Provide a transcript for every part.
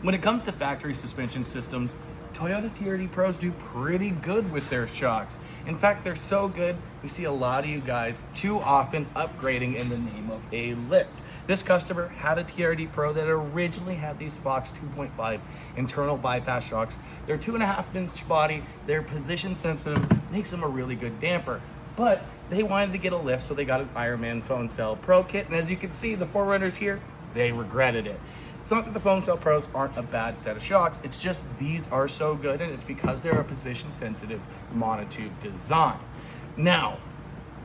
When it comes to factory suspension systems, Toyota TRD Pros do pretty good with their shocks. In fact, they're so good, we see a lot of you guys too often upgrading in the name of a lift. This customer had a TRD Pro that originally had these Fox 2.5 internal bypass shocks. They're 2.5-inch body, they're position sensitive, makes them a really good damper. But they wanted to get a lift, so they got an Ironman Phone Cell Pro kit. And as you can see, the 4Runners here, they regretted it. It's not that the Phone Cell Pros aren't a bad set of shocks, it's just these are so good, and it's because they're a position-sensitive monotube design. Now,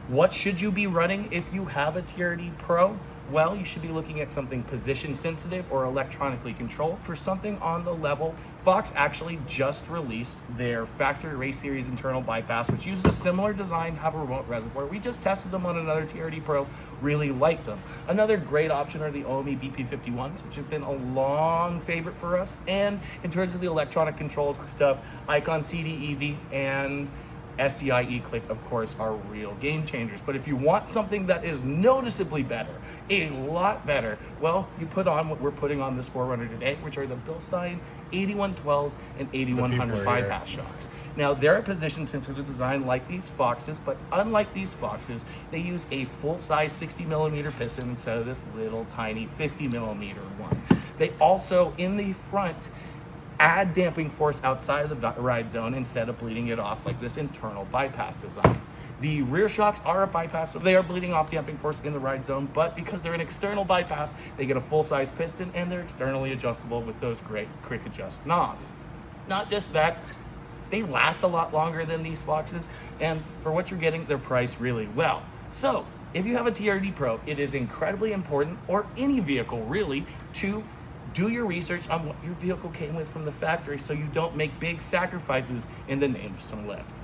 what should you be running if you have a TRD Pro? Well, you should be looking at something position sensitive or electronically controlled. For something on the level, Fox actually just released their factory race series internal bypass, which uses a similar design, have a remote reservoir. We just tested them on another TRD Pro, really liked them. Another great option are the OME BP51s, which have been a long favorite for us. And in terms of the electronic controls and stuff, Icon CD EV and SDI eClick, of course, are real game changers. But if you want something that is noticeably better, a lot better, well, you put on what we're putting on this 4Runner today, which are the Bilstein 8112s and 8100 bypass shocks. Now, they're a position-sensitive design like these Foxes, but unlike these Foxes, they use a full-size 60mm piston instead of this little tiny 50mm one. They also, in the front, add damping force outside of the ride zone instead of bleeding it off like this internal bypass design. The rear shocks are a bypass, so they are bleeding off damping force in the ride zone, but because they're an external bypass, they get a full-size piston and they're externally adjustable with those great quick adjust knobs. Not just that, they last a lot longer than these Foxes, and for what you're getting, they're priced really well. So, if you have a TRD Pro, it is incredibly important, or any vehicle really, to do your research on what your vehicle came with from the factory so you don't make big sacrifices in the name of some lift.